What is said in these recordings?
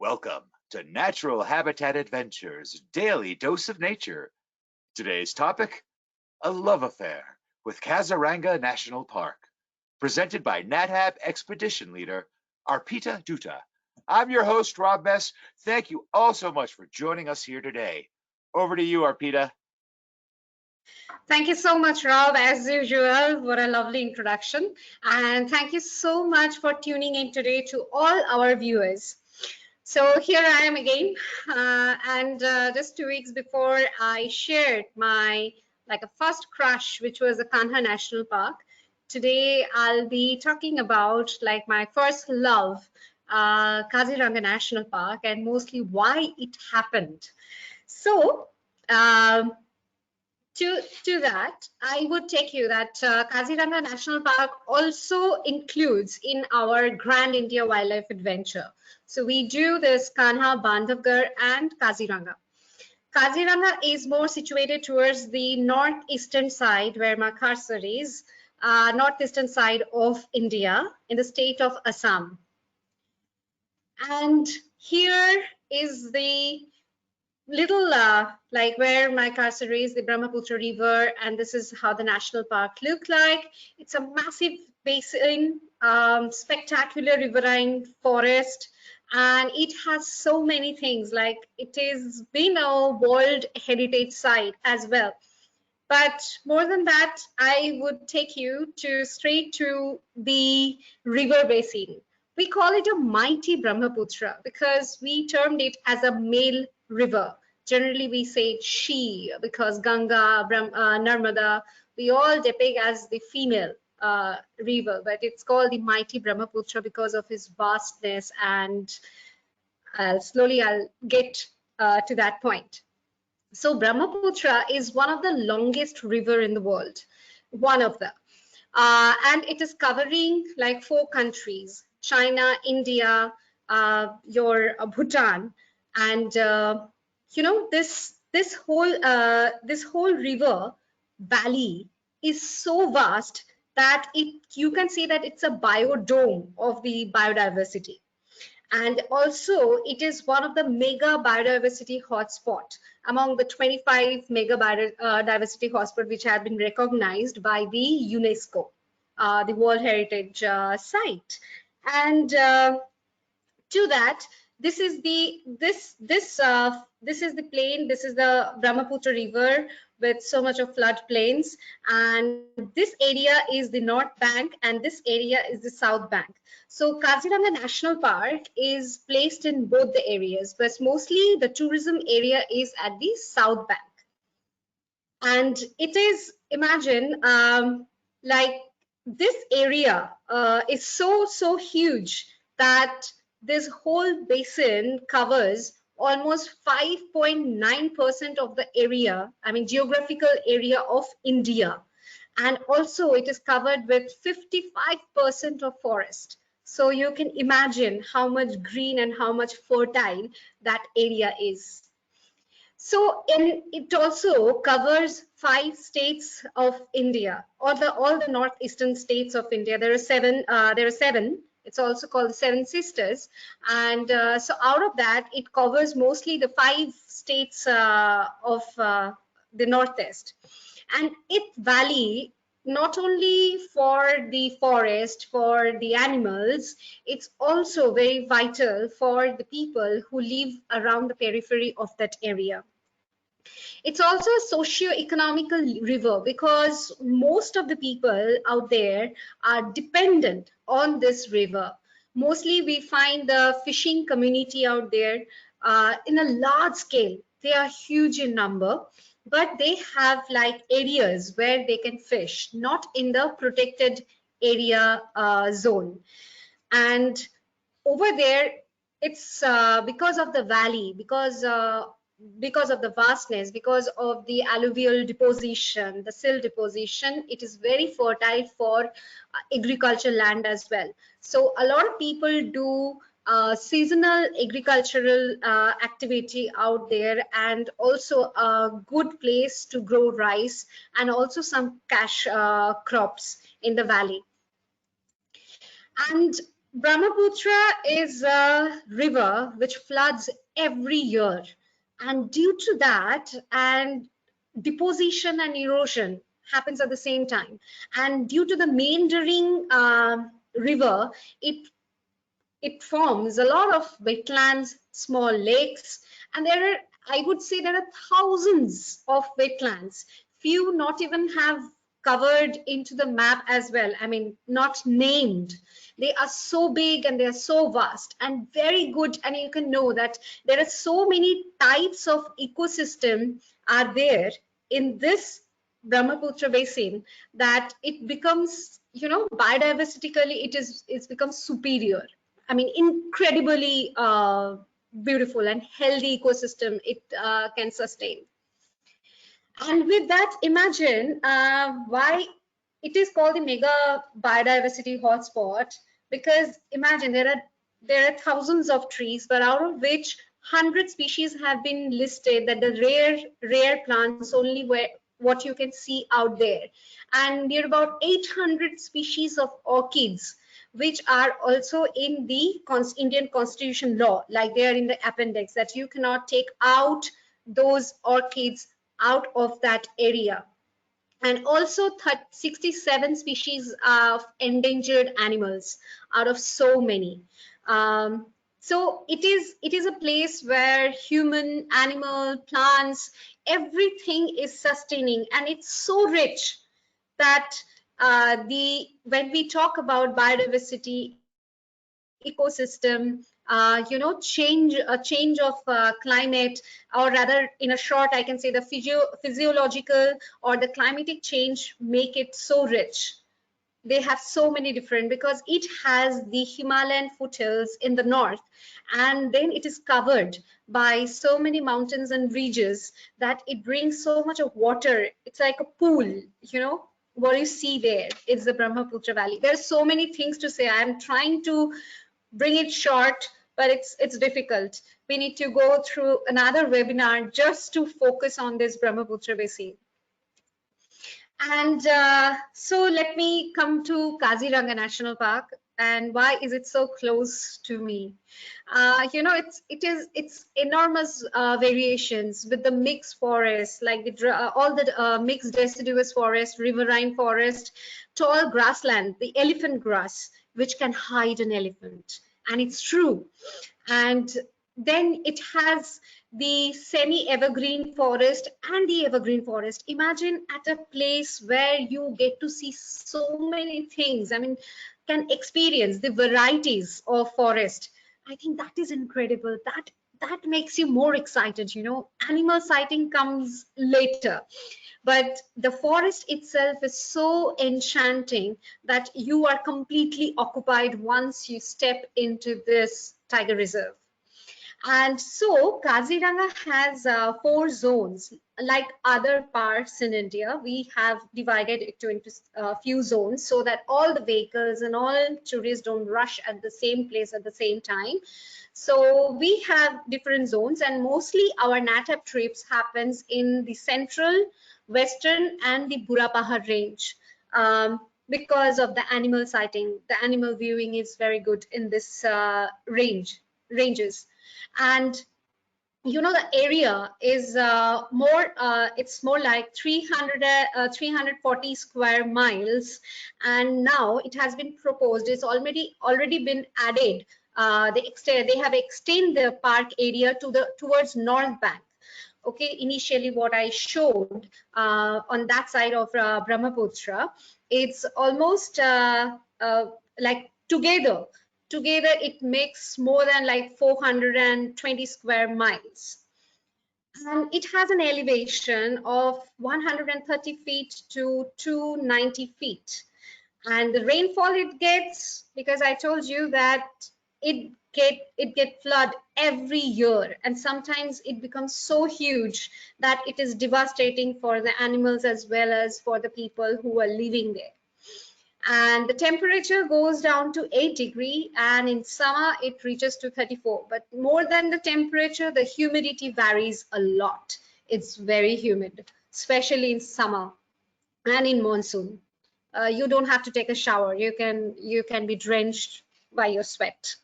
Welcome to Natural Habitat Adventures, daily dose of nature. Today's topic, a love affair with Kaziranga National Park, presented by Nat Hab Expedition Leader, Arpita Dutta. I'm your host, Rob Mess. Thank you all so much for joining us here today. Over to you, Arpita. Thank you so much, Rob, as usual. What a lovely introduction. And thank you so much for tuning in today to all our viewers. So here I am again, just 2 weeks before I shared my a first crush, which was the Kanha National Park. Today I'll be talking about my first love, Kaziranga National Park, and mostly why it happened. So to that, I would take you that Kaziranga National Park also includes in our Grand India Wildlife Adventure. So we do this Kanha, Bandhavgarh and Kaziranga. Kaziranga is more situated towards the northeastern side where my cursor is, northeastern side of India in the state of Assam. And here is the little where my cursor is, the Brahmaputra River, and this is how the national park look like. It's a massive basin, spectacular riverine forest, and it has so many things. Like it is been a World Heritage site as well. But more than that, I would take you straight to the river basin. We call it a mighty Brahmaputra because we termed it as a male river. Generally, we say she because Ganga, Narmada, we all depict as the female river, but it's called the mighty Brahmaputra because of its vastness, and I'll get to that point. So Brahmaputra is one of the longest river in the world, one of them. And it is covering 4 countries, China, India, your Bhutan, and this whole river valley is so vast that you can say that it's a biodome of the biodiversity. And also it is one of the mega biodiversity hotspot among the 25 mega biodiversity hotspot which have been recognized by the UNESCO, the World Heritage site. And to that, this is the plain. This is the Brahmaputra River with so much of flood plains, and this area is the north bank and this area is the south bank. So Kaziranga National Park is placed in both the areas, but mostly the tourism area is at the south bank. And it is, imagine, this area is so huge that this whole basin covers almost 5.9% of the area, geographical area of India. And also it is covered with 55% of forest. So you can imagine how much green and how much fertile that area is. So it also covers 5 states of India, all the northeastern states of India. There are 7. It's also called the 7 Sisters, and so out of that, it covers mostly the 5 states of the northeast. And its valley, not only for the forest, for the animals, it's also very vital for the people who live around the periphery of that area. It's also a socio-economical river because most of the people out there are dependent on this river. Mostly we find the fishing community out there in a large scale. They are huge in number, but they have areas where they can fish, not in the protected area zone. And over there, it's because of the valley, because of the vastness, because of the alluvial deposition, the silt deposition, it is very fertile for agricultural land as well. So a lot of people do seasonal agricultural activity out there, and also a good place to grow rice and also some cash crops in the valley. And Brahmaputra is a river which floods every year, and due to that, and deposition and erosion happens at the same time, and due to the meandering river, it forms a lot of wetlands, small lakes, and there are, I would say, there are thousands of wetlands. Few not even have covered into the map as well. I mean, not named. They are so big and they are so vast and very good. And you can know that there are so many types of ecosystem are there in this Brahmaputra basin that it becomes, biodiversitically, it's become superior. I mean, incredibly beautiful and healthy ecosystem it can sustain. And with that, imagine why it is called the mega biodiversity hotspot, because imagine there are thousands of trees, but out of which 100 species have been listed, that the rare plants only where what you can see out there, and there are about 800 species of orchids which are also in the Indian Constitution law, like they are in the appendix, that you cannot take out those orchids out of that area. And also 67 species of endangered animals out of so many. So it is a place where human, animal, plants, everything is sustaining, and it's so rich that when we talk about biodiversity, ecosystem, change of climate, or rather, in a short, I can say the physiological or the climatic change make it so rich. They have so many different, because it has the Himalayan foothills in the north, and then it is covered by so many mountains and ridges that it brings so much of water. It's like a pool, what you see there is the Brahmaputra Valley. There's so many things to say. I'm trying to bring it short, but it's difficult. We need to go through another webinar just to focus on this Brahmaputra basin. And so let me come to Kaziranga National Park. And why is it so close to me? It's enormous variations with the mixed forest, like all the mixed deciduous forest, riverine forest, tall grassland, the elephant grass, which can hide an elephant, and it's true. And then it has the semi-evergreen forest and the evergreen forest. Imagine at a place where you get to see so many things. I mean, can experience the varieties of forest. I think that is incredible. That makes you more excited. Animal sighting comes later, but the forest itself is so enchanting that you are completely occupied once you step into this tiger reserve. And so Kaziranga has 4 zones. Like other parks in India, we have divided it into a few zones so that all the vehicles and all tourists don't rush at the same place at the same time. So we have different zones, and mostly our Nat Hab trips happens in the central, western, and the Burapahar range. Because of the animal sighting, the animal viewing is very good in this ranges. And the area is it's more like 340 square miles, and now it has been proposed, it's already been added. They have extended the park area towards North Bank. Okay, initially what I showed on that side of Brahmaputra, it's almost like together it makes more than like 420 square miles. And it has an elevation of 130 feet to 290 feet. And the rainfall it gets, because I told you that it get flood every year, and sometimes it becomes so huge that it is devastating for the animals as well as for the people who are living there. And the temperature goes down to 8 degrees, and in summer it reaches to 34. But more than the temperature, the humidity varies a lot. It's very humid, especially in summer and in monsoon. You don't have to take a shower. You can be drenched by your sweat.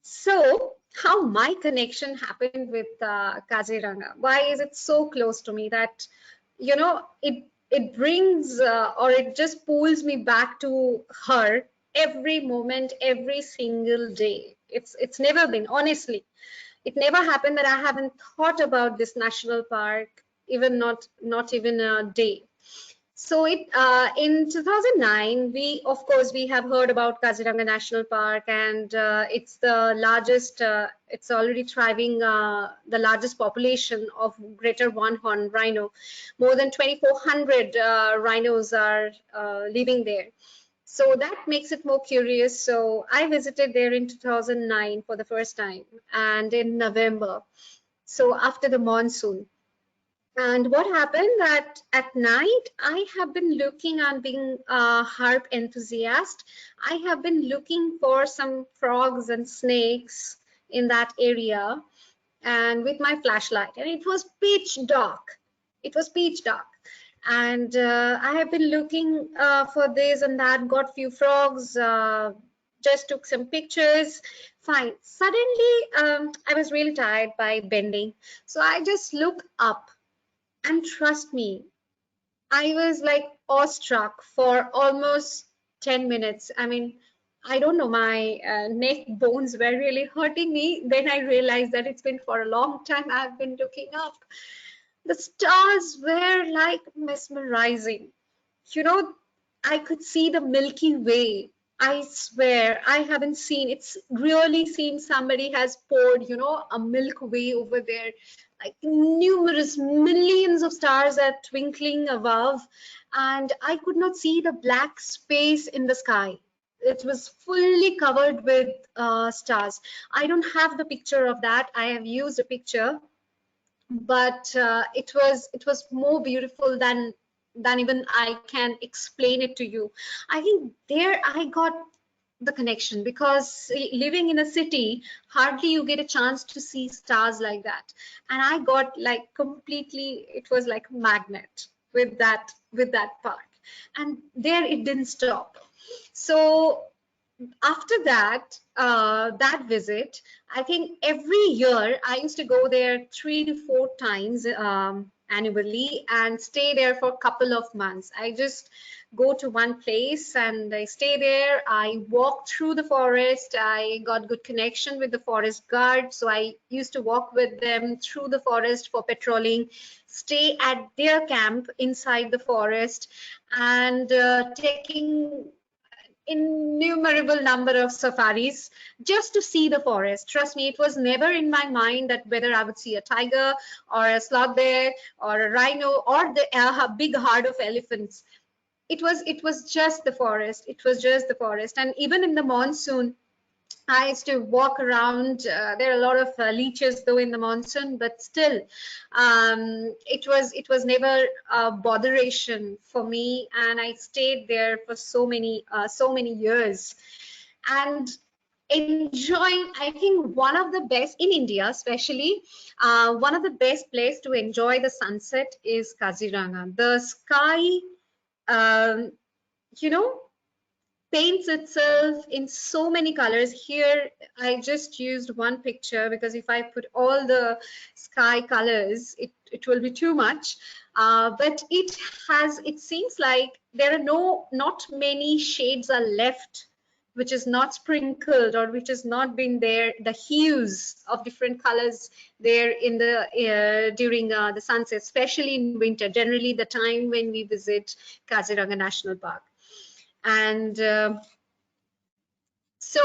So, how my connection happened with Kaziranga? Why is it so close to me that, you know, it brings or it just pulls me back to her every moment, every single day. It's never been, honestly, it never happened that I haven't thought about this national park, even not even a day. So in 2009, we of course we have heard about Kaziranga National Park, and it's the largest. It's already thriving, the largest population of greater one-horn rhino. More than 2,400 rhinos are living there. So that makes it more curious. So I visited there in 2009 for the first time, and in November. So after the monsoon. And what happened that at night, I have been looking on being a harp enthusiast. I have been looking for some frogs and snakes in that area and with my flashlight. And it was pitch dark. It was pitch dark. And I have been looking for this and that, got few frogs, just took some pictures. Fine. Suddenly, I was really tired by bending. So I just look up, and trust me, I was like awestruck for almost 10 minutes. I mean, I don't know, my neck bones were really hurting me. Then I realized that it's been for a long time I've been looking up. The stars were like mesmerizing. You know, I could see the Milky Way. I swear, I haven't seen, it's really seems somebody has poured, a Milky Way over there. Like numerous millions of stars are twinkling above, and I could not see the black space in the sky. It was fully covered with stars. I don't have the picture of that. I have used a picture, but it was more beautiful than even I can explain it to you. I think there I got the connection, because living in a city, hardly you get a chance to see stars like that. And I got like completely, it was like a magnet with that park. And there it didn't stop. So after that visit, I think every year I used to go there 3 to 4 times annually and stay there for a couple of months. I just go to one place and I stay there. I walk through the forest. I got good connection with the forest guard, so I used to walk with them through the forest for patrolling, stay at their camp inside the forest, and taking innumerable number of safaris just to see the forest. Trust me, it was never in my mind that whether I would see a tiger or a sloth bear or a rhino or the big herd of elephants. It was just the forest. It was just the forest. And even in the monsoon, I used to walk around. There are a lot of leeches though in the monsoon, but still, it was never a botheration for me, and I stayed there for so many years, and enjoying. I think one of the best in India, especially one of the best place to enjoy the sunset is Kaziranga. The sky, um, you know paints itself in so many colors. Here I just used one picture, because if I put all the sky colors, it will be too much. But it seems like there are not many shades are left which is not sprinkled, or which has not been there, the hues of different colors there in the during the sunset, especially in winter, generally the time when we visit Kaziranga National Park. And so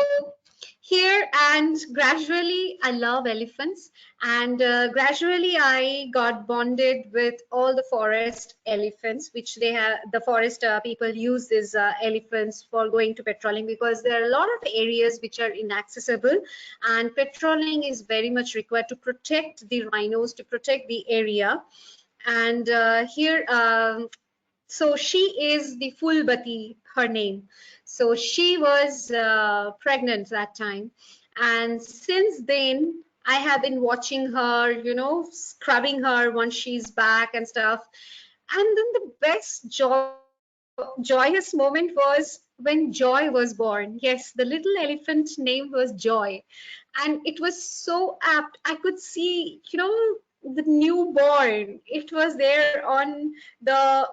here, and gradually I love elephants, and gradually I got bonded with all the forest elephants, which the forest people use these elephants for going to patrolling, because there are a lot of areas which are inaccessible, and patrolling is very much required to protect the rhinos, to protect the area. And here so she is the Fulbati, her name. So she was pregnant that time. And since then, I have been watching her, scrubbing her once she's back and stuff. And then the best joyous moment was when Joy was born. Yes, the little elephant name was Joy. And it was so apt. I could see, the newborn. It was there on the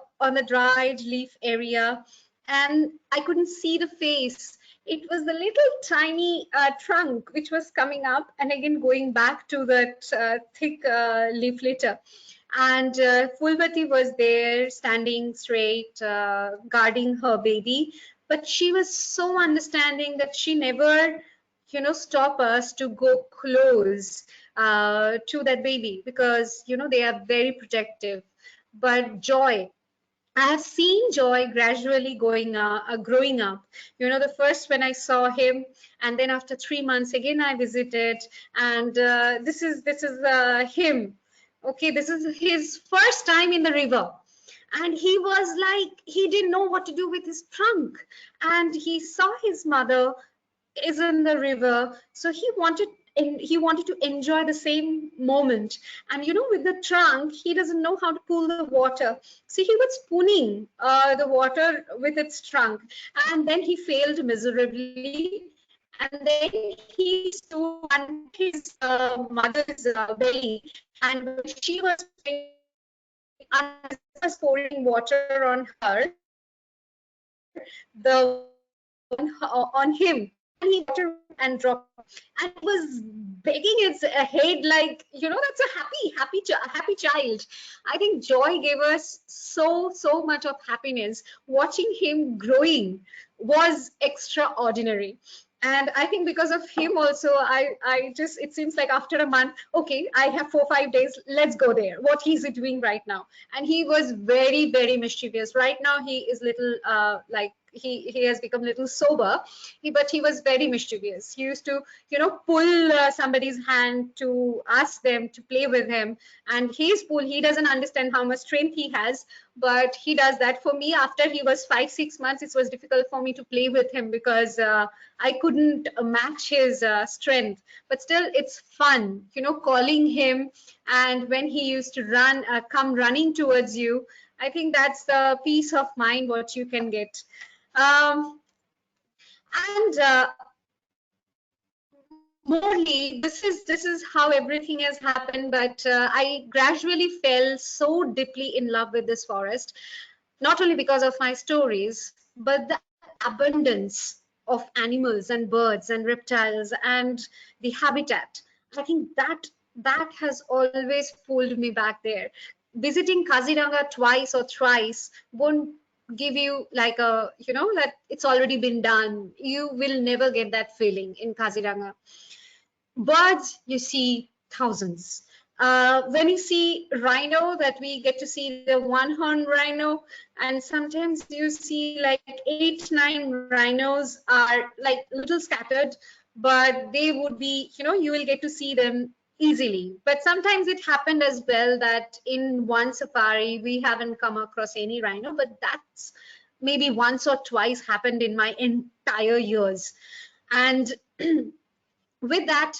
dried leaf area, and I couldn't see the face. It was the little tiny trunk which was coming up and again going back to that thick leaf litter. And Fulmati was there standing straight, guarding her baby. But she was so understanding that she never, stop us to go close to that baby, because, they are very protective. But Joy, I have seen Joy gradually growing up. The first when I saw him, and then after 3 months again I visited, and this is him. Okay, this is his first time in the river, and he was like he didn't know what to do with his trunk, and he saw his mother is in the river, so he wanted to enjoy the same moment. And with the trunk, he doesn't know how to pull the water, so he was spooning the water with its trunk, and then he failed miserably. And then he stood under his mother's belly, and when she was was pouring water on her, the on him, and he water and dropped, and it was begging its head like, that's a happy child. I think Joy gave us so much of happiness. Watching him growing was extraordinary. And I think because of him also, I just, it seems like after a month, okay, I have 4 5 days, let's go there. What is he doing right now? And he was very mischievous. Right now he is little like he has become a little sober, but he was very mischievous. He used to pull somebody's hand to ask them to play with him, and he doesn't understand how much strength he has, but he does that for me. After he was 5 6 months, it was difficult for me to play with him because I couldn't match his strength. But still, it's fun, calling him, and when he used to come running towards you, I think that's the peace of mind what you can get. And morely, this is how everything has happened. But I gradually fell so deeply in love with this forest, not only because of my stories, but the abundance of animals and birds and reptiles and the habitat. I think that has always pulled me back there. Visiting Kaziranga twice or thrice won't give you like that it's already been done. You will never get that feeling in Kaziranga. Birds, you see thousands. When you see rhino, that we get to see the one-horn rhino, and sometimes you see like 8 9 rhinos are like little scattered, but they would be, you will get to see them easily. But sometimes it happened as well that in one safari we haven't come across any rhino, but that's maybe once or twice happened in my entire years. And with that,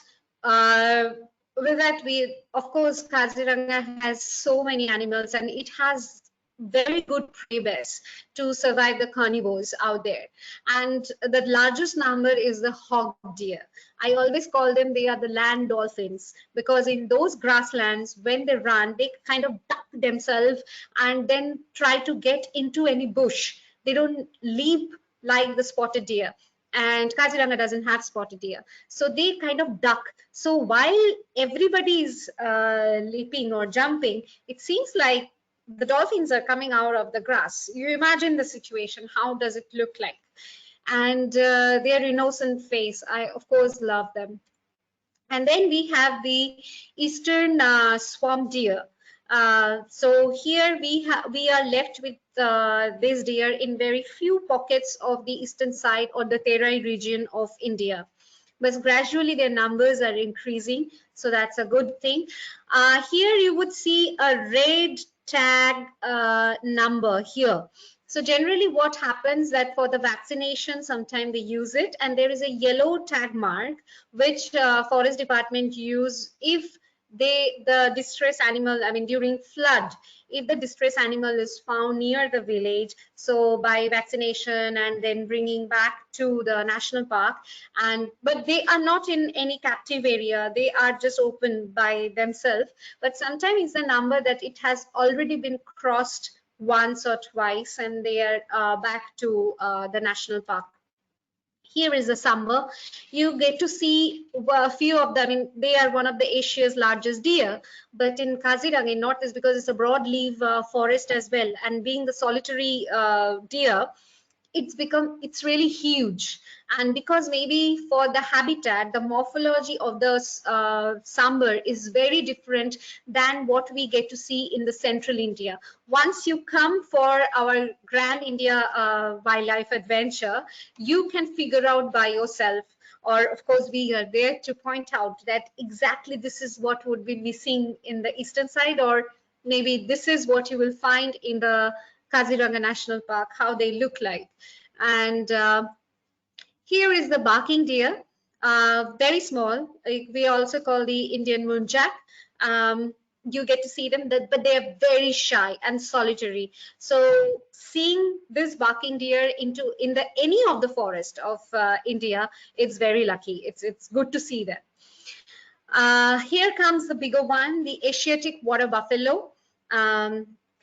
uh, we, of course, Kaziranga has so many animals, and it has very good prey bears to survive the carnivores out there. And the largest number is the hog deer. I always call them, they are the land dolphins, because in those grasslands, when they run, they kind of duck themselves and then try to get into any bush. They don't leap like the spotted deer, and Kaziranga doesn't have spotted deer, so they kind of duck. So while everybody is leaping or jumping, it seems like the dolphins are coming out of the grass. You imagine the situation. How does it look like? And their innocent face, I of course love them. And then we have the eastern swamp deer. So here we are left with this deer in very few pockets of the eastern side or the Terai region of India. But gradually their numbers are increasing, so that's a good thing. Here you would see a red tag number here. So generally what happens that for the vaccination, sometimes they use it, and there is a yellow tag mark which forest department use if the distress animal, I mean, during flood, if the distress animal is found near the village, so by vaccination and then bringing back to the national park, but they are not in any captive area, they are just open by themselves. But sometimes it's a number that it has already been crossed once or twice, and they are back to the national park. Here is a samba. You get to see a few of them. I mean, they are one of the Asia's largest deer. But in Kaziranga, in Northeast, because it's a broadleaf forest as well, and being the solitary deer, it's really huge. And because maybe for the habitat, the morphology of the sambar is very different than what we get to see in the central India. Once you come for our Grand India wildlife adventure, you can figure out by yourself, or of course we are there to point out that exactly this is what would be missing in the eastern side, or maybe this is what you will find in the Kaziranga National Park, how they look like. And here is the barking deer, very small. We also call the Indian moonjack. You get to see them, but they are very shy and solitary. So seeing this barking deer in any of the forest of India, it's very lucky. It's good to see them. Here comes the bigger one, the Asiatic water buffalo.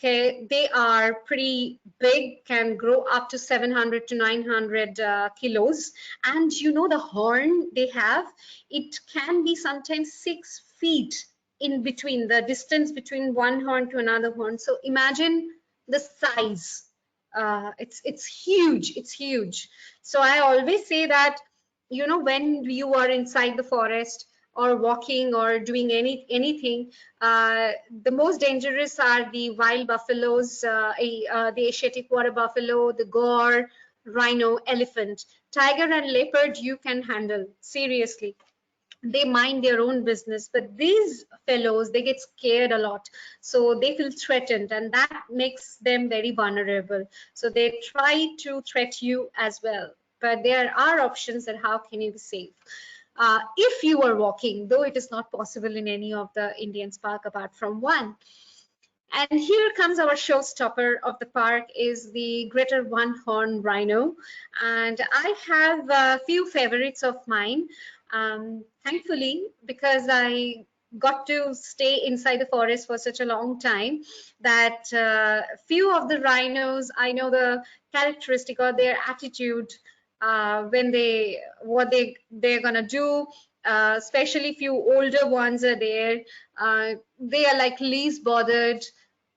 Okay, they are pretty big, can grow up to 700 to 900 kilos. And you know the horn they have, it can be sometimes 6 feet in between, the distance between one horn to another horn. So imagine the size. It's huge, it's huge. So I always say that, you know, when you are inside the forest, or walking or doing anything, the most dangerous are the wild buffaloes, the Asiatic water buffalo, the gaur, rhino, elephant. Tiger and leopard you can handle, seriously. They mind their own business, but these fellows, they get scared a lot, so they feel threatened, and that makes them very vulnerable. So they try to threat you as well, but there are options that how can you be safe. If you are walking, though it is not possible in any of the Indian park apart from one. And here comes our showstopper of the park, is the greater one-horn rhino. And I have a few favorites of mine. Thankfully, because I got to stay inside the forest for such a long time, that few of the rhinos, I know the characteristic or their attitude when they're gonna do, especially few older ones are there. They are like least bothered,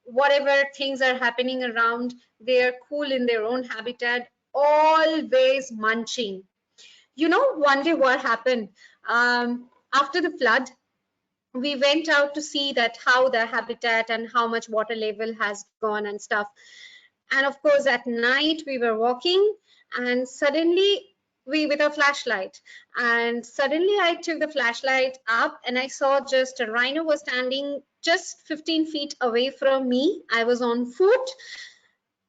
whatever things are happening around, they are cool in their own habitat, always munching. You know, one day what happened, after the flood, we went out to see that how the habitat and how much water level has gone and stuff. And of course at night we were walking, and suddenly with a flashlight, and suddenly I took the flashlight up and I saw just a rhino was standing just 15 feet away from me. I was on foot,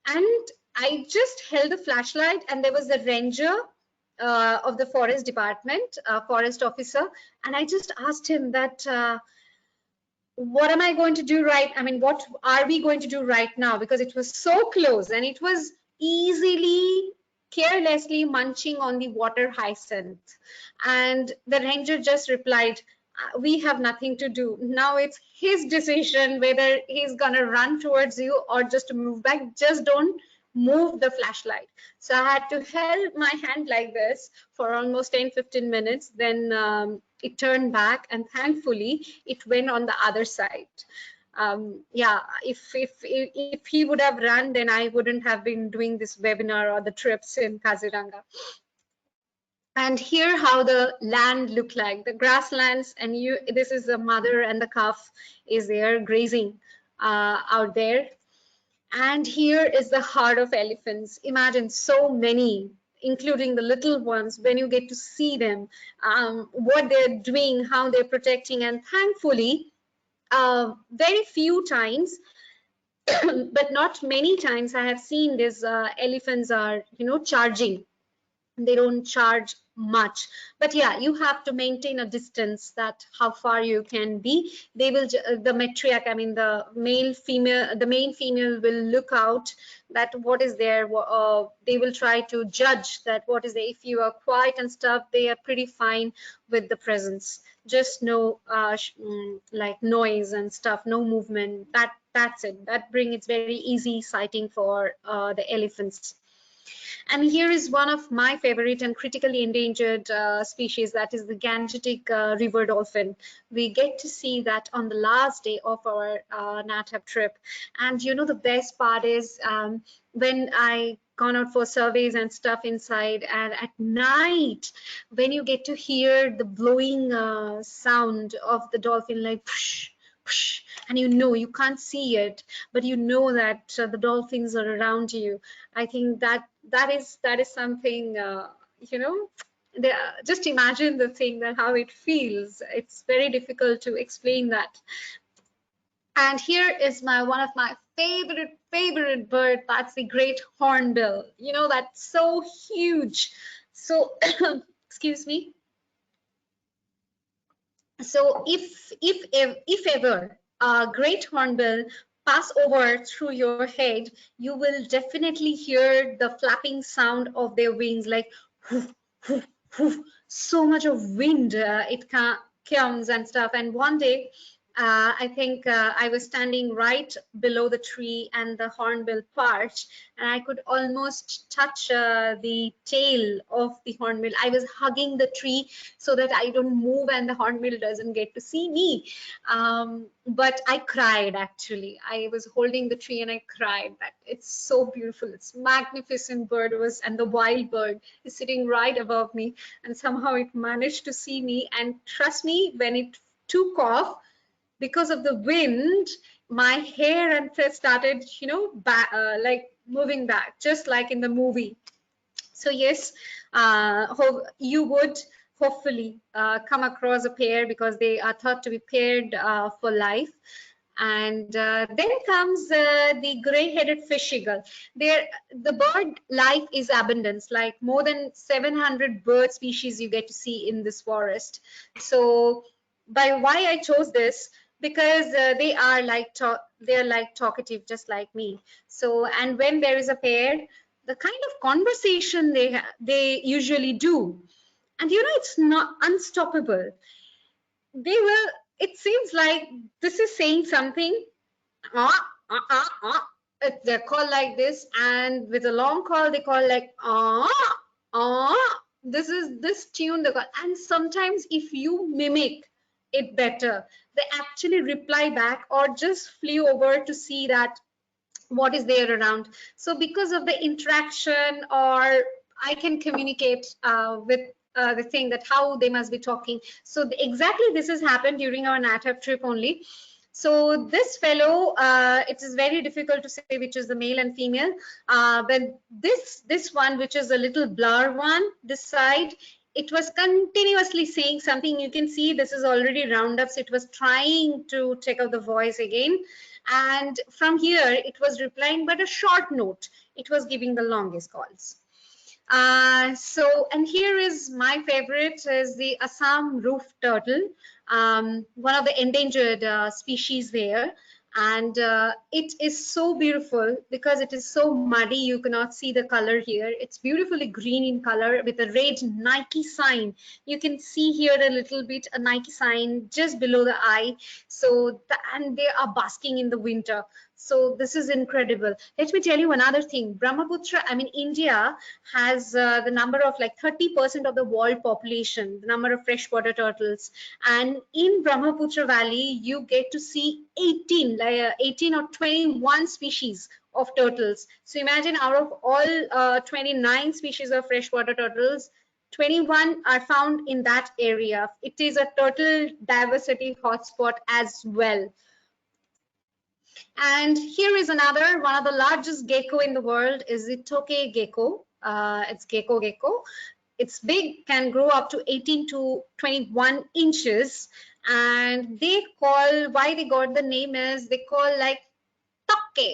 and I just held the flashlight, and there was a ranger of the forest department, forest officer, and I just asked him that what am I going to do what are we going to do right now, because it was so close, and it was easily, carelessly munching on the water hyacinth. And the ranger just replied, we have nothing to do now, it's his decision whether he's gonna run towards you or just move back, just don't move the flashlight. So I had to hold my hand like this for almost 10-15 minutes, then it turned back, and thankfully it went on the other side. Yeah, if he would have run, then I wouldn't have been doing this webinar or the trips in Kaziranga. And here how the land look like, the grasslands, and this is the mother and the calf is there grazing out there. And here is the herd of elephants. Imagine so many, including the little ones, when you get to see them, what they're doing, how they're protecting. And thankfully, very few times, but not many times, I have seen these elephants are, charging. They don't charge much. But yeah, you have to maintain a distance, that how far you can be. They will, the matriarch, I mean the male female, the main female will look out that what is there. They will try to judge that what is there. If you are quiet and stuff, they are pretty fine with the presence. Just no like noise and stuff, no movement. That's it. That brings it's very easy sighting for the elephants. And here is one of my favorite and critically endangered species, that is the Gangetic river dolphin. We get to see that on the last day of our Nat Hab trip. And you know, the best part is when I gone out for surveys and stuff inside, and at night when you get to hear the blowing sound of the dolphin, like psh, psh, and you know you can't see it, but you know that the dolphins are around you. I think that is something, you know, just imagine the thing, that how it feels. It's very difficult to explain that. And here is one of my favorite bird. That's the great hornbill. You know, that's so huge. So excuse me. So if ever a great hornbill pass over through your head, you will definitely hear the flapping sound of their wings, like whoof, whoof, whoof. So much of wind it comes and stuff. And one day, I think I was standing right below the tree and the hornbill perched, and I could almost touch the tail of the hornbill. I was hugging the tree so that I don't move and the hornbill doesn't get to see me. But I cried, actually. I was holding the tree and I cried. That it's so beautiful. It's magnificent bird was, and the wild bird is sitting right above me, and somehow it managed to see me. And trust me, when it took off, because of the wind, my hair and face started, you know, like moving back, just like in the movie. So yes, you would hopefully come across a pair, because they are thought to be paired for life. And then comes the gray-headed fish eagle. The bird life is abundance, like more than 700 bird species you get to see in this forest. So by why I chose this, because they are like talkative, just like me. So, and when there is a pair, the kind of conversation they usually do, and you know, it's not unstoppable. They will, it seems like this is saying something, ah, ah, ah, ah. They're called like this, and with a long call they call like ah, ah. This is this tune they call. And sometimes if you mimic it better, they actually reply back or just flew over to see that what is there around. So because of the interaction, or I can communicate with the thing, that how they must be talking. So exactly this has happened during our Nat Hab trip only. So this fellow, it is very difficult to say which is the male and female. But this one, which is a little blur one, this side, it was continuously saying something. You can see this is already roundups. It was trying to take out the voice again. And from here, it was replying, but a short note. It was giving the longest calls. And here is my favorite, is the Assam roof turtle, one of the endangered species there. And it is so beautiful because it is so muddy. You cannot see the color here. It's beautifully green in color with a red Nike sign. You can see here a little bit a Nike sign just below the eye. So and they are basking in the winter. So this is incredible. Let me tell you another thing. Brahmaputra, I mean, India has the number of like 30% of the world population, the number of freshwater turtles. And in Brahmaputra Valley, you get to see 18 or 21 species of turtles. So imagine, out of all 29 species of freshwater turtles, 21 are found in that area. It is a turtle diversity hotspot as well. And here is another, one of the largest gecko in the world is the tokay gecko. It's gecko. It's big, can grow up to 18 to 21 inches. And they call, why they got the name is, they call like toke.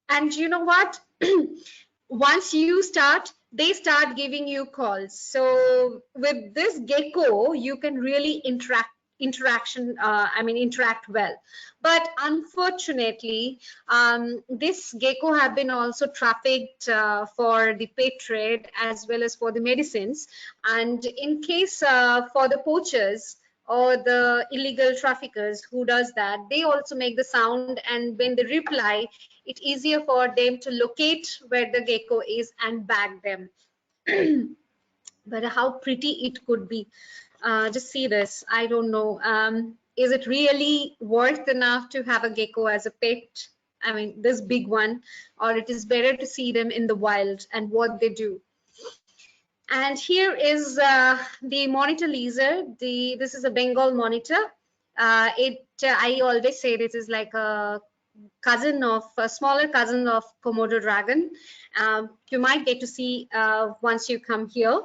And you know what? Once you start they start giving you calls. So with this gecko, you can really interact well. But unfortunately, this gecko have been also trafficked for the pet trade as well as for the medicines. And in case for the poachers or the illegal traffickers who does that, they also make the sound, and when they reply, it's easier for them to locate where the gecko is and bag them. But how pretty it could be. Just see this. I don't know. Is it really worth enough to have a gecko as a pet? I mean, this big one, or it is better to see them in the wild and what they do. And here is the monitor lizard. This is a Bengal monitor. I always say this is like a smaller cousin of Komodo dragon. You might get to see once you come here.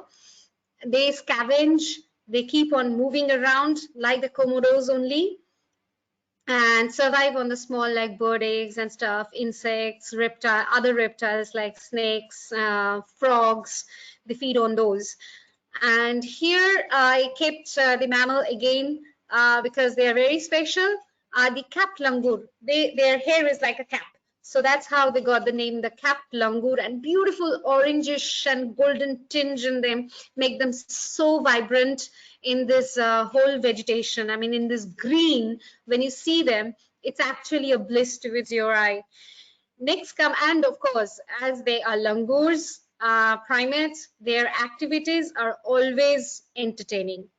They scavenge, they keep on moving around like the Komodos only, and survive on the small like bird eggs and stuff, insects, other reptiles like snakes, frogs. They feed on those. And here I kept the mammal again because they are very special. The capped langur. Their hair is like a cap. So that's how they got the name, the capped langur, and beautiful orangish and golden tinge in them make them so vibrant in this whole vegetation. I mean, in this green, when you see them, it's actually a bliss with your eye. Next come, and of course, as they are langurs, primates, their activities are always entertaining.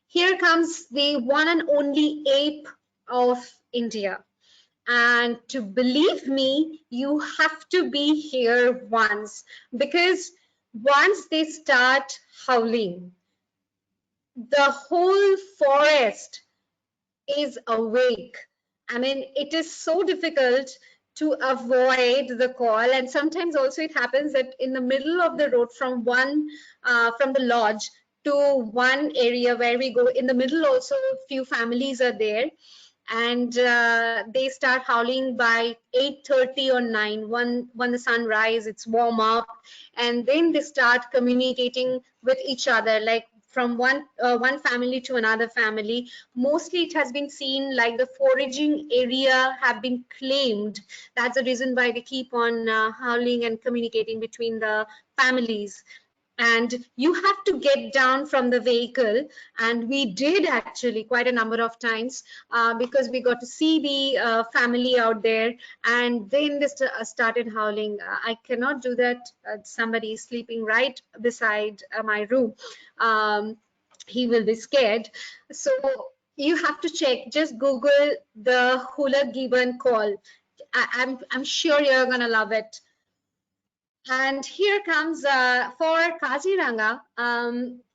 Here comes the one and only ape of India. And to believe me, you have to be here once, because once they start howling, the whole forest is awake. I mean, it is so difficult to avoid the call, and sometimes also it happens that in the middle of the road from the lodge to one area where we go, in the middle also few families are there, and they start howling by 8:30 or 9 when the sun rises. It's warm up, and then they start communicating with each other, like from one family to another family. Mostly it has been seen like the foraging area have been claimed. That's the reason why they keep on howling and communicating between the families. And you have to get down from the vehicle, and we did actually quite a number of times, because we got to see the family out there, and then they started howling. I cannot do that. Somebody is sleeping right beside my room. He will be scared. So you have to check, just Google the hula gibbon call. I'm sure you're gonna love it. And here comes for Kaziranga.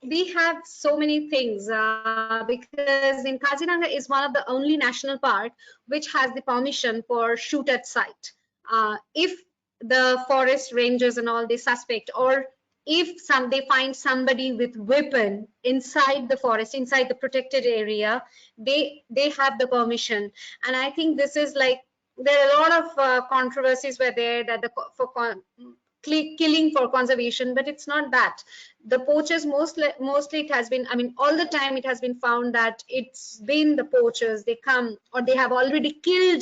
We have so many things because in Kaziranga is one of the only national park which has the permission for shoot at sight. If the forest rangers and all they suspect, or if they find somebody with weapon inside the forest, inside the protected area, they have the permission. And I think this is like, there are a lot of controversies were there that killing for conservation, but it's not that. The poachers, mostly it has been, I mean, all the time it has been found that it's been the poachers, they come or they have already killed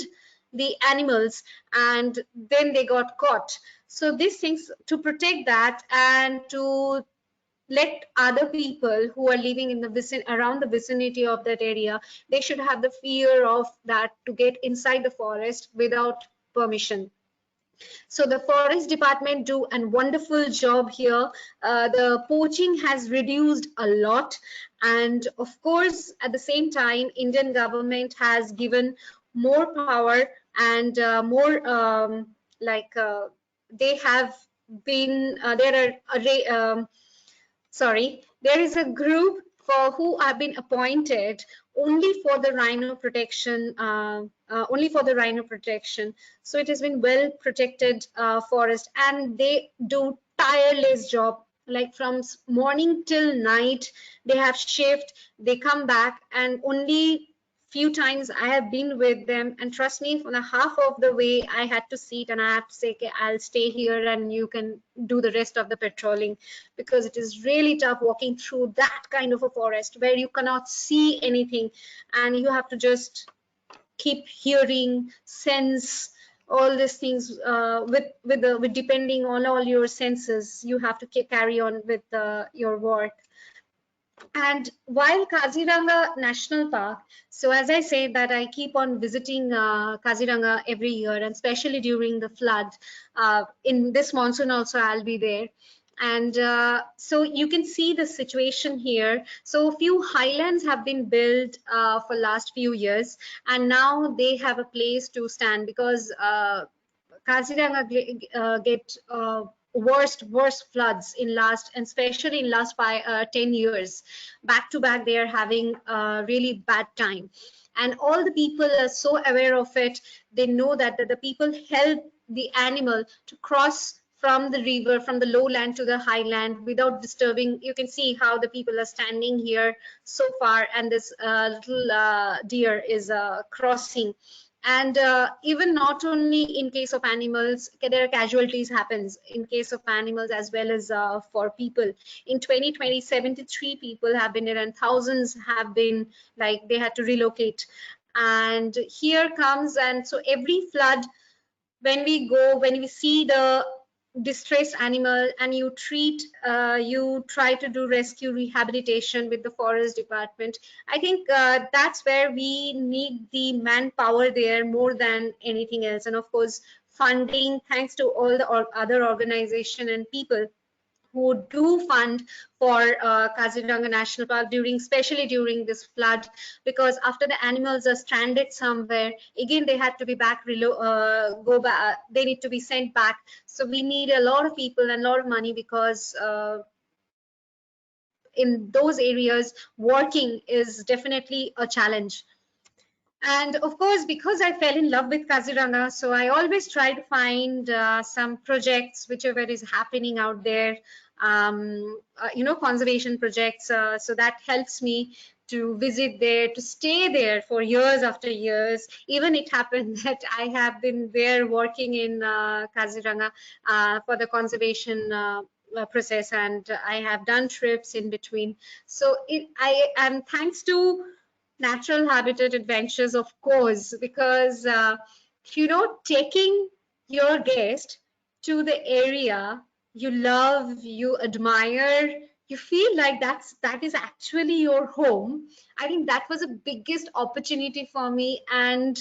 the animals and then they got caught. So these things, to protect that and to let other people who are living in the around the vicinity of that area, they should have the fear of that to get inside the forest without permission. So the forest department do a wonderful job here. The poaching has reduced a lot, and of course at the same time Indian government has given more power and more they have been there is a group for who have been appointed only for the rhino protection, so it has been well protected forest, and they do tireless job, like from morning till night. They have shift, they come back, and only few times I have been with them, and trust me, for the half of the way I had to sit and I have to say, okay, I'll stay here and you can do the rest of the patrolling, because it is really tough walking through that kind of a forest where you cannot see anything and you have to just keep hearing, sense all these things, with depending on all your senses, you have to carry on with your work. And while Kaziranga National Park, so as I say that I keep on visiting Kaziranga every year, and especially during the flood. In this monsoon also I'll be there. And so you can see the situation here. So a few highlands have been built for last few years, and now they have a place to stand, because Kaziranga get worst floods in last, and especially in last 10 years. Back to back, they are having a really bad time. And all the people are so aware of it. They know that the people help the animal to cross from the river, from the lowland to the highland without disturbing. You can see how the people are standing here so far, and this little deer is crossing. And even not only in case of animals, there are casualties happens in case of animals as well as for people. In 2020, 73 people have been there, and thousands have been, like, they had to relocate. And here comes, and so every flood, when we go, when we see the distressed animal, and you treat, you try to do rescue rehabilitation with the forest department, I think that's where we need the manpower there more than anything else. And of course, funding, thanks to all the other organization and people who do fund for Kaziranga National Park during, especially during this flood, because after the animals are stranded somewhere, again they had to be back, go back, they need to be sent back. So we need a lot of people and a lot of money, because in those areas, working is definitely a challenge. And of course, because I fell in love with Kaziranga, so I always try to find some projects, whichever is happening out there, conservation projects. So that helps me to visit there, to stay there for years after years. Even it happened that I have been there working in Kaziranga for the conservation process, and I have done trips in between. So I am, thanks to natural habitat adventures, of course, because taking your guest to the area you love, you admire, you feel like that is actually your home. I think that was the biggest opportunity for me, and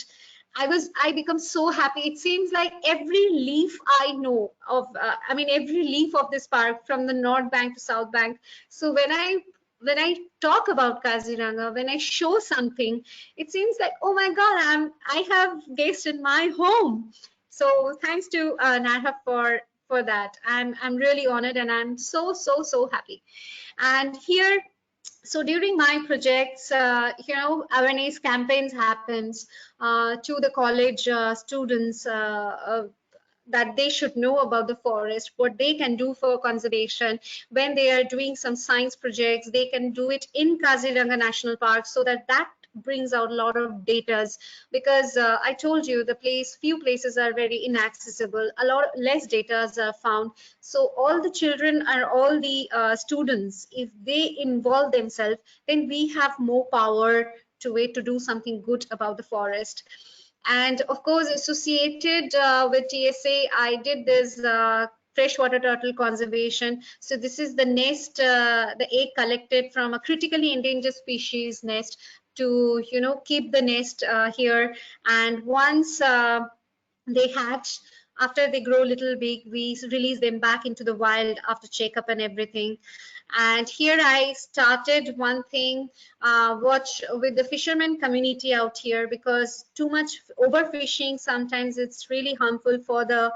I become so happy. It seems like every leaf I know of, every leaf of this park, from the north bank to south bank. So when I talk about Kaziranga, when I show something, it seems like, oh my God, I have guests in my home. So thanks to Nat Hab for that. I'm really honored, and I'm so happy. And here, so during my projects, awareness campaigns happens to the college students, that they should know about the forest, what they can do for conservation. When they are doing some science projects, they can do it in Kaziranga National Park, so that brings out a lot of data. Because I told you, few places are very inaccessible, a lot less data are found. So all the children and all the students, if they involve themselves, then we have more power to do something good about the forest. And of course, associated with TSA, I did this freshwater turtle conservation. So this is the nest, the egg collected from a critically endangered species nest, to keep the nest here. And once they hatch, after they grow a little big, we release them back into the wild after checkup and everything. And here I started one thing, watch with the fishermen community out here, because too much overfishing, sometimes it's really harmful for the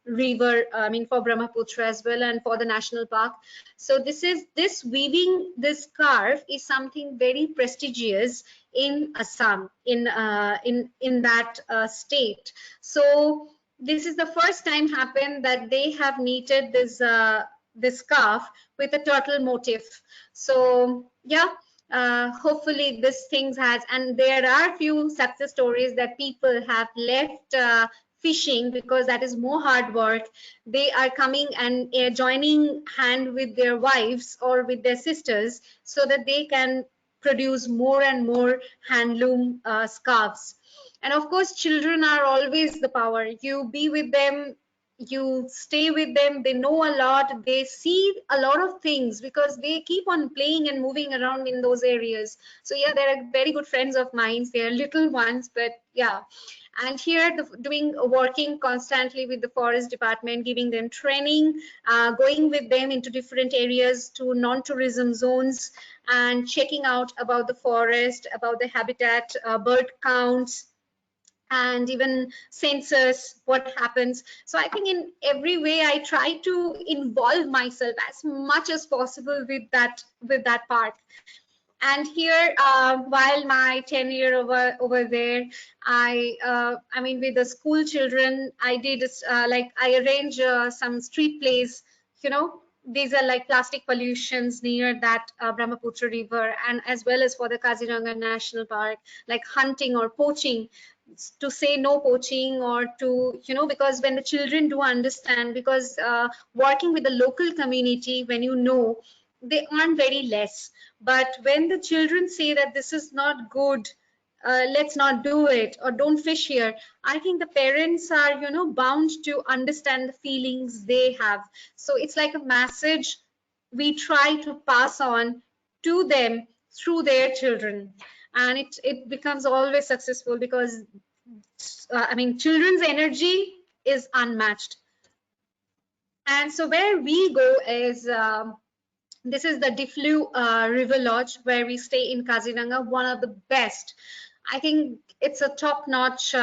river, for Brahmaputra as well, and for the national park. So this weaving, this scarf is something very prestigious in Assam, in that state. So this is the first time happened that they have knitted this scarf with a turtle motif. So yeah, hopefully this things has, and there are few success stories that people have left fishing because that is more hard work. They are coming and joining hand with their wives or with their sisters so that they can produce more and more handloom scarves. And of course children are always the power. You be with them, you stay with them, they know a lot, they see a lot of things because they keep on playing and moving around in those areas. So yeah, they're very good friends of mine. They're little ones, but yeah. And here doing working constantly with the forest department, giving them training, going with them into different areas to non-tourism zones and checking out about the forest, about the habitat, bird counts, and even census, what happens. So I think in every way I try to involve myself as much as possible with that part. And here while my tenure over there, I mean with the school children, I did like I arrange some street plays, you know. These are like plastic pollutions near that Brahmaputra river, and as well as for the Kaziranga National Park, like hunting or poaching, to say no poaching, or to, you know, because when the children do understand, because working with the local community, when you know, they earn very less. But when the children say that this is not good, let's not do it, or don't fish here, I think the parents are, you know, bound to understand the feelings they have. So it's like a message we try to pass on to them through their children, and it becomes always successful because I mean children's energy is unmatched. And so where we go is this is the Diflu River Lodge where we stay in Kaziranga, one of the best. I think it's a top-notch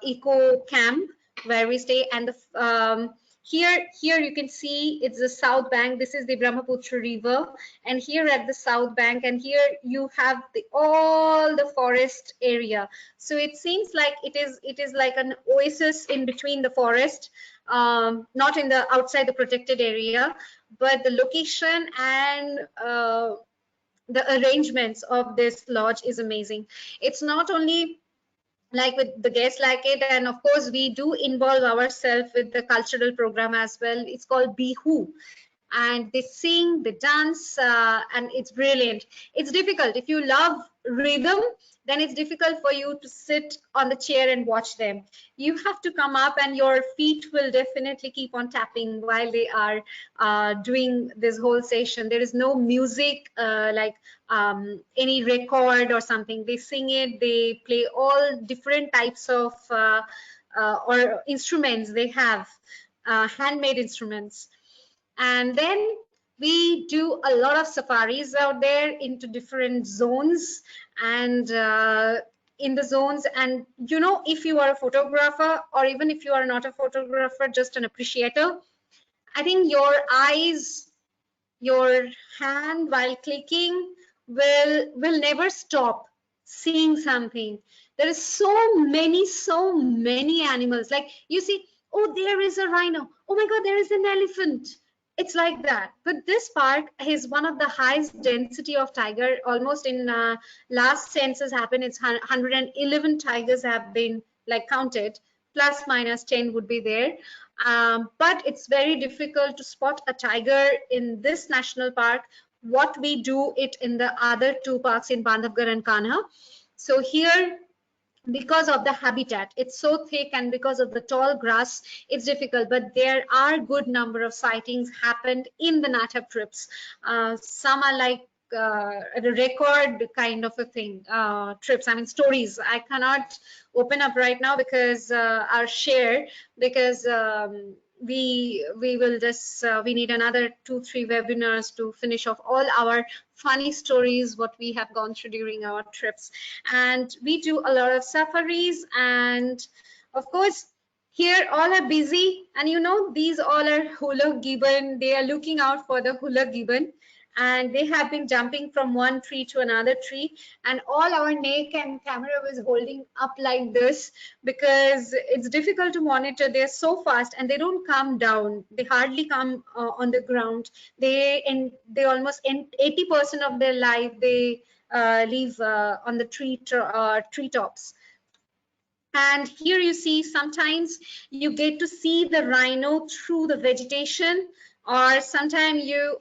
eco camp where we stay. And the, here you can see it's the south bank. This is the Brahmaputra River, and here at the south bank, and here you have all the forest area. So it seems like it is like an oasis in between the forest, not in the outside the protected area, but the location and the arrangements of this lodge is amazing. It's not only like with the guests like it, and of course we do involve ourselves with the cultural program as well. It's called Bihu, and they sing, they dance, and it's brilliant. It's difficult if you love rhythm, then it's difficult for you to sit on the chair and watch them. You have to come up, and your feet will definitely keep on tapping while they are doing this whole session. There is no music like any record or something. They sing it, they play all different types of or instruments they have, handmade instruments. And then we do a lot of safaris out there into different zones, and in the zones, and you know, if you are a photographer, or even if you are not a photographer, just an appreciator, I think your eyes, your hand while clicking will never stop seeing something. There is so many animals. Like you see, oh, there is a rhino, oh my god, there is an elephant. It's like that. But this park is one of the highest density of tiger. Almost in last census happened, it's 111 tigers have been like counted, plus minus 10 would be there. But it's very difficult to spot a tiger in this national park. What we do it in the other two parks in Bandhavgarh and Kanha. So here, because of the habitat, it's so thick, and because of the tall grass, it's difficult. But there are good number of sightings happened in the Nat Hab trips. Some are like a record kind of a thing, trips, I mean stories. I cannot open up right now because our share, because we will just we need another 2-3 webinars to finish off all our funny stories what we have gone through during our trips. And we do a lot of safaris, and of course here all are busy, and you know, these all are hula gibbon. They are looking out for the hula gibbon, and they have been jumping from one tree to another tree, and all our neck and camera was holding up like this because it's difficult to monitor. They're so fast, and they don't come down. They hardly come on the ground. They almost 80% of their life they live on the treetops. And here you see sometimes you get to see the rhino through the vegetation, or sometimes you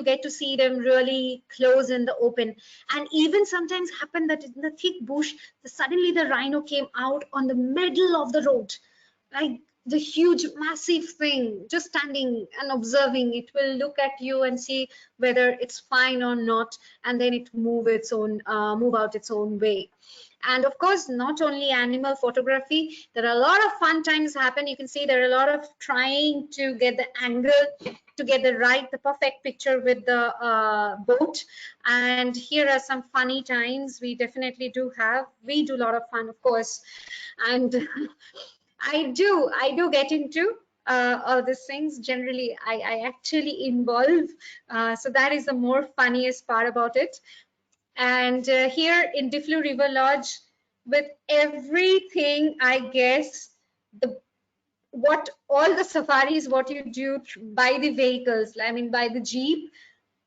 get to see them really close in the open. And even sometimes happen that in the thick bush, suddenly the rhino came out on the middle of the road, like the huge massive thing just standing and observing. It will look at you and see whether it's fine or not, and then it move out its own way. And of course, not only animal photography, there are a lot of fun times happen. You can see there are a lot of trying to get the angle, to get the perfect picture with the boat. And here are some funny times we definitely do have. We do a lot of fun, of course. And I do get into all these things. Generally, I actually involve. So that is the more funniest part about it. And here in Difflu River Lodge, with everything, I guess, what all the safaris, what you do by the vehicles, I mean, by the Jeep,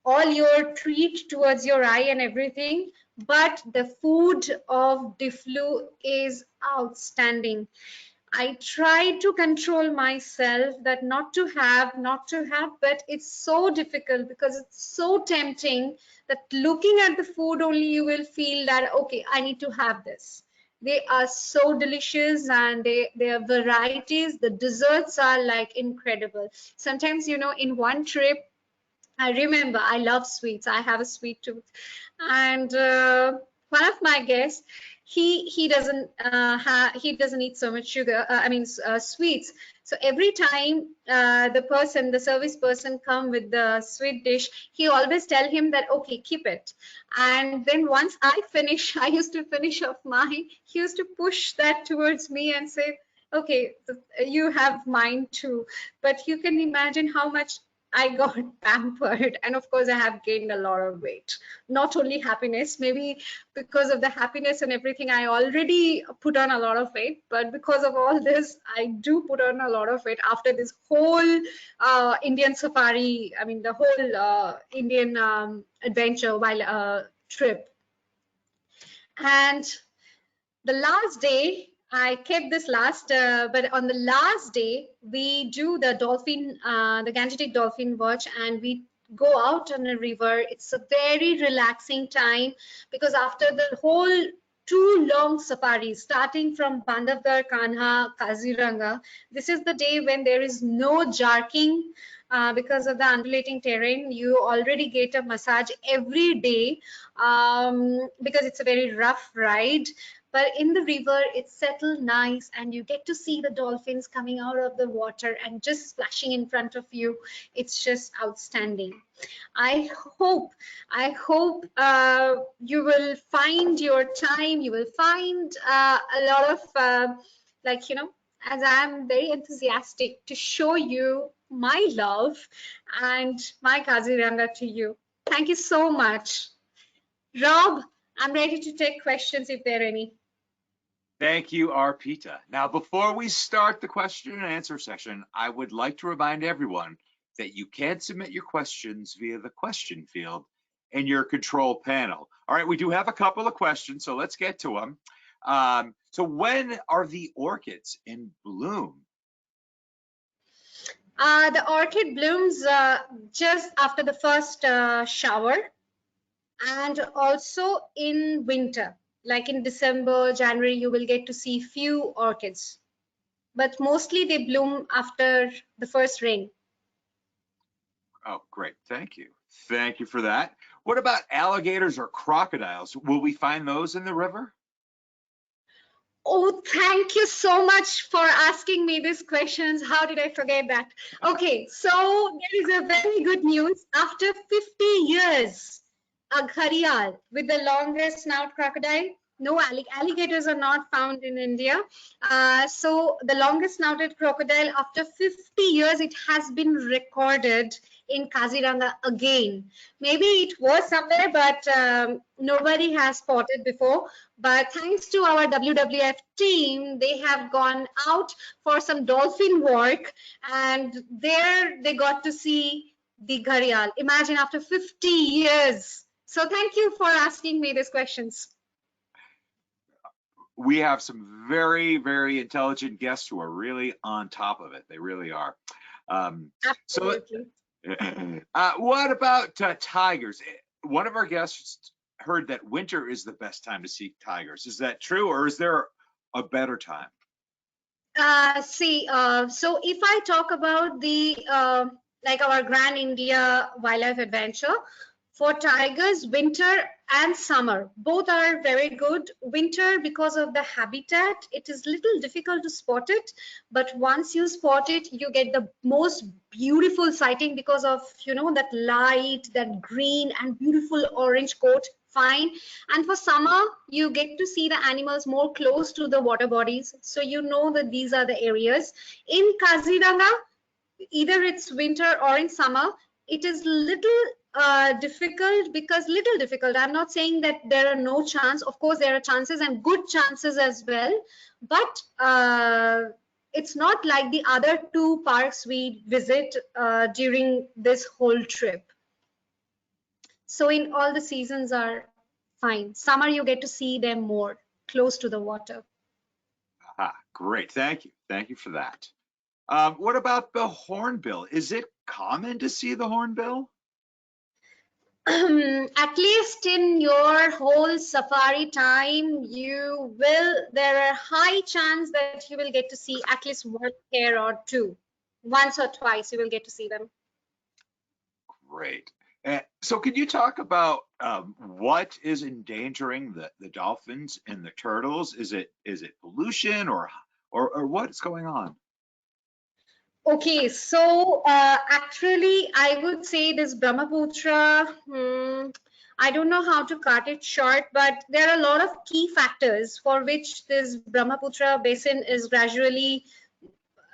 all your treat towards your eye and everything, but the food of Difflu is outstanding. I try to control myself that not to have, but it's so difficult because it's so tempting that looking at the food only you will feel that, okay, I need to have this. They are so delicious, and their varieties, the desserts are like incredible. Sometimes, in one trip, I remember I love sweets. I have a sweet tooth, and one of my guests, he doesn't eat so much sugar. Sweets. So every time the service person come with the sweet dish, he always tell him that, okay, keep it. And then once I finish, I used to finish off mine. He used to push that towards me and say, okay, you have mine too. But you can imagine how much I got pampered, and of course I have gained a lot of weight. Not only happiness, maybe because of the happiness and everything, I already put on a lot of weight, but because of all this, I do put on a lot of weight after this whole Indian safari, I mean the whole Indian adventure while trip. And the last day, I kept this last, but on the last day, we do the the Gangetic dolphin watch, and we go out on a river. It's a very relaxing time because after the whole 2 long safaris, starting from Bandhavgarh, Kanha, Kaziranga, this is the day when there is no jerking. Because of the undulating terrain, you already get a massage every day because it's a very rough ride. But in the river, it's settled nice, and you get to see the dolphins coming out of the water and just splashing in front of you. It's just outstanding. I hope you will find your time. You will find a lot of as I'm very enthusiastic to show you my love and my Kaziranga to you. Thank you so much. Rob, I'm ready to take questions if there are any. Thank you, Arpita. Now, before we start the question and answer session, I would like to remind everyone that you can submit your questions via the question field in your control panel. All right, we do have a couple of questions, so let's get to them. So when are the orchids in bloom? The orchid blooms just after the first shower, and also in winter. Like in December, January, you will get to see few orchids, but mostly they bloom after the first rain. Oh, great. Thank you. Thank you for that. What about alligators or crocodiles? Will we find those in the river? Oh, thank you so much for asking me these questions. How did I forget that? Okay, so there is a very good news. After 50 years, a gharial with the longest snout crocodile. No, alligators are not found in India. So the longest snouted crocodile, after 50 years, it has been recorded in Kaziranga again. Maybe it was somewhere, but nobody has spotted before. But thanks to our WWF team, they have gone out for some dolphin work, and there they got to see the gharial. Imagine after 50 years, So thank you for asking me these questions. We have some very, very intelligent guests who are really on top of it. They really are. Absolutely. What about tigers? One of our guests heard that winter is the best time to see tigers. Is that true, or is there a better time? So if I talk about the like our Grand India Wildlife Adventure, for tigers, winter and summer both are very good. Winter, because of the habitat, it is little difficult to spot it, but once you spot it, you get the most beautiful sighting because of that light, that green and beautiful orange coat. Fine. And for summer, you get to see the animals more close to the water bodies, so you know that these are the areas. In Kaziranga, either it's winter or in summer, it is little difficult, because little difficult, I'm not saying that there are no chance, of course there are chances and good chances as well, but it's not like the other two parks we visit during this whole trip. So in all the seasons are fine. Summer you get to see them more close to the water. Great, thank you. Thank you for that. What about the hornbill? Is it common to see the hornbill? At least in your whole safari time, there are high chance that you will get to see at least one pair or two. Once or twice you will get to see them. Great. So can you talk about what is endangering the dolphins and the turtles? Is it pollution or what's going on? Okay, so actually, I would say this Brahmaputra, I don't know how to cut it short, but there are a lot of key factors for which this Brahmaputra basin is gradually,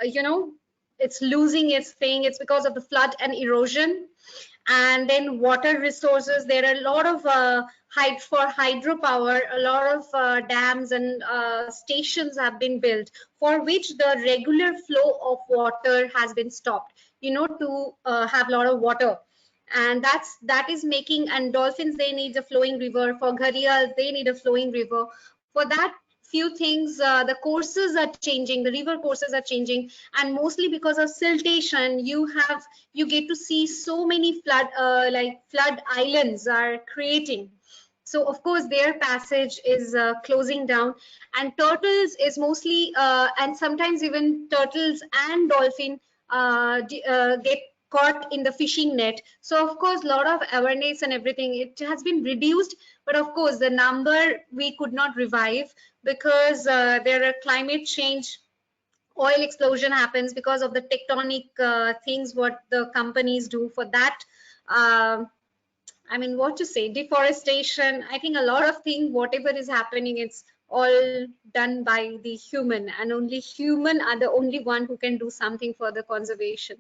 it's losing its thing. It's because of the flood and erosion. And then water resources, there are a lot of for hydropower, a lot of dams and stations have been built, for which the regular flow of water has been stopped, to have a lot of water. And that is making, and dolphins, they need a flowing river. For gharials, they need a flowing river. For that few things, the courses are changing, the river courses are changing, and mostly because of siltation, you get to see so many flood islands are creating. So of course their passage is closing down, and turtles is mostly and sometimes even turtles and dolphin get caught in the fishing net. So of course a lot of awareness and everything, it has been reduced, but of course the number we could not revive, because there are climate change, oil explosion happens because of the tectonic things what the companies do for that. I mean, what to say, deforestation, I think a lot of things, whatever is happening, it's all done by the human, and only human are the only one who can do something for the conservation.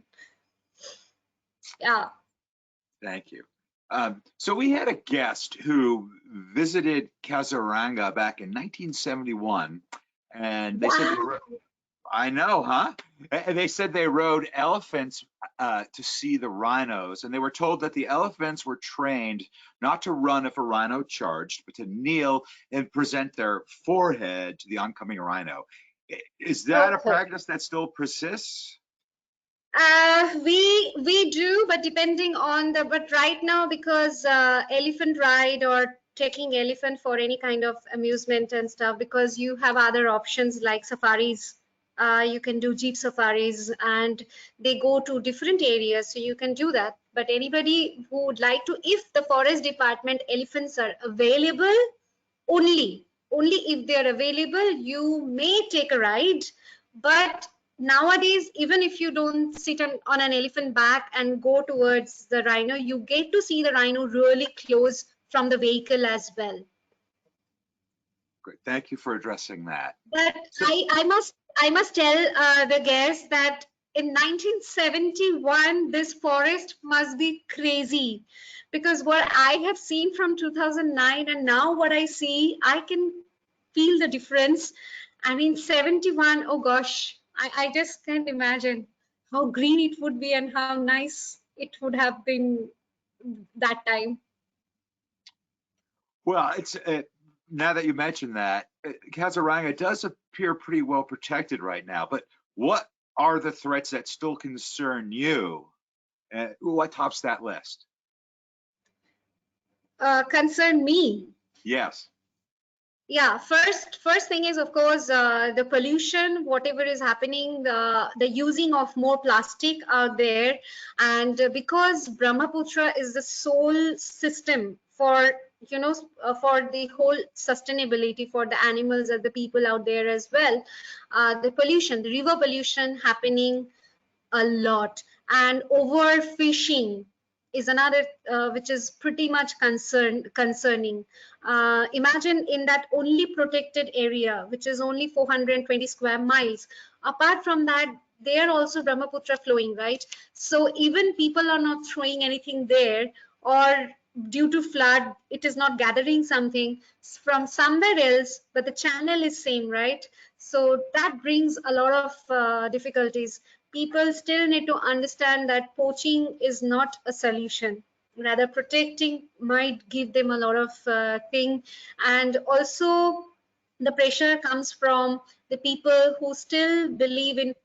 Yeah. Thank you. So we had a guest who visited Kaziranga back in 1971, and they said I know, huh? And they said they rode elephants to see the rhinos, and they were told that the elephants were trained not to run if a rhino charged, but to kneel and present their forehead to the oncoming rhino. Is that a practice that still persists? We do, but depending on but right now, because elephant ride or taking elephant for any kind of amusement and stuff, because you have other options like safaris. You can do jeep safaris, and they go to different areas, so you can do that. But anybody who would like to, if the forest department elephants are available, only if they're available, you may take a ride. But nowadays, even if you don't sit on an elephant back and go towards the rhino, you get to see the rhino really close from the vehicle as well. Great, thank you for addressing that. But so, I must tell the guests that in 1971, this forest must be crazy, because what I have seen from 2009 and now what I see, I can feel the difference. I mean, 71, oh gosh, I just can't imagine how green it would be and how nice it would have been that time. Well, it's now that you mentioned that, Kaziranga does appear pretty well protected right now. But what are the threats that still concern you? What tops that list? Concern me. Yes. Yeah, first thing is, of course, the pollution, whatever is happening, the using of more plastic out there. And because Brahmaputra is the sole system for, for the whole sustainability for the animals and the people out there as well, the pollution, the river pollution happening a lot, and overfishing is another, which is pretty much concerning. Imagine in that only protected area, which is only 420 square miles. Apart from that, there also Brahmaputra flowing, right? So even people are not throwing anything there, or due to flood, it is not gathering something from somewhere else, but the channel is same, right? So that brings a lot of difficulties. People still need to understand that poaching is not a solution. Rather, protecting might give them a lot of thing. And also, the pressure comes from the people who still believe in,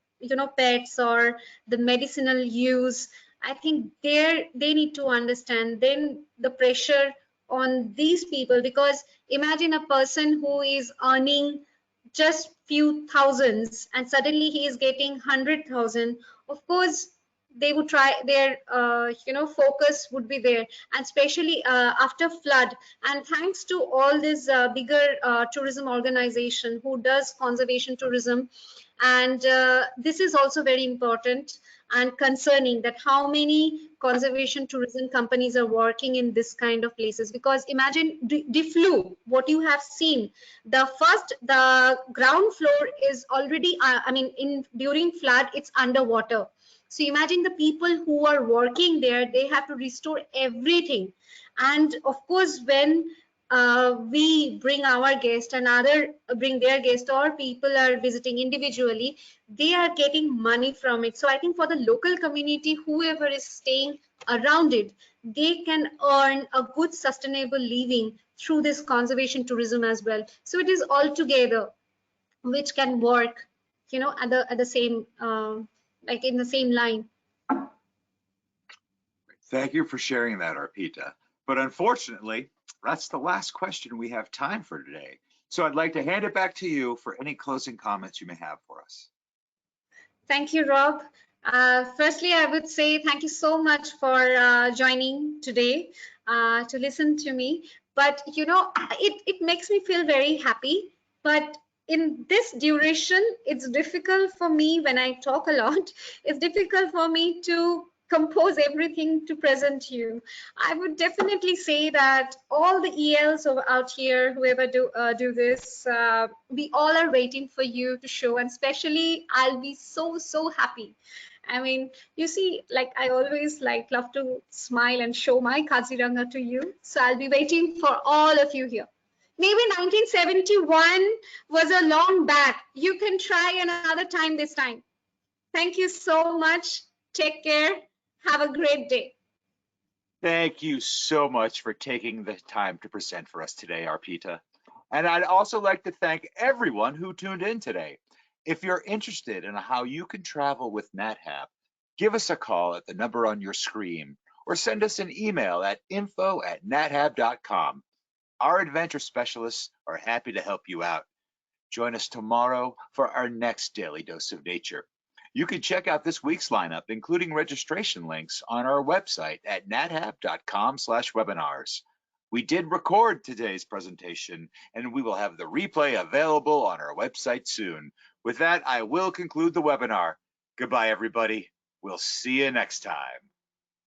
pets or the medicinal use. I think they need to understand then the pressure on these people, because imagine a person who is earning just few thousands and suddenly he is getting 100,000. Of course they would try their focus would be there, and especially after flood. And thanks to all this bigger tourism organization who does conservation tourism, and this is also very important and concerning, that how many conservation tourism companies are working in this kind of places. Because imagine the flu, what you have seen, the ground floor is already I mean, in during flood it's underwater. So imagine the people who are working there, they have to restore everything. And of course, when we bring our guest and other bring their guest, or people are visiting individually, they are getting money from it. So I think for the local community, whoever is staying around it, they can earn a good sustainable living through this conservation tourism as well. So it is all together which can work, at the same like in the same line. Thank you for sharing that, Arpita. But unfortunately, that's the last question we have time for today. So I'd like to hand it back to you for any closing comments you may have for us. Thank you, Rob. Firstly, I would say thank you so much for joining today to listen to me. But it makes me feel very happy. But in this duration, it's difficult for me when I talk a lot. It's difficult for me to compose everything to present to you. I would definitely say that all the ELs out here, whoever do this, we all are waiting for you to show, and especially I'll be so happy. I mean, you see, like I always love to smile and show my Kaziranga to you. So I'll be waiting for all of you here. Maybe 1971 was a long back. You can try another time this time. Thank you so much. Take care. Have a great day. Thank you so much for taking the time to present for us today, Arpita. And I'd also like to thank everyone who tuned in today. If you're interested in how you can travel with Nat Hab, give us a call at the number on your screen or send us an email at info@nathab.com. Our adventure specialists are happy to help you out. Join us tomorrow for our next Daily Dose of Nature. You can check out this week's lineup, including registration links, on our website at nathab.com/webinars. We did record today's presentation, and we will have the replay available on our website soon. With that, I will conclude the webinar. Goodbye, everybody. We'll see you next time.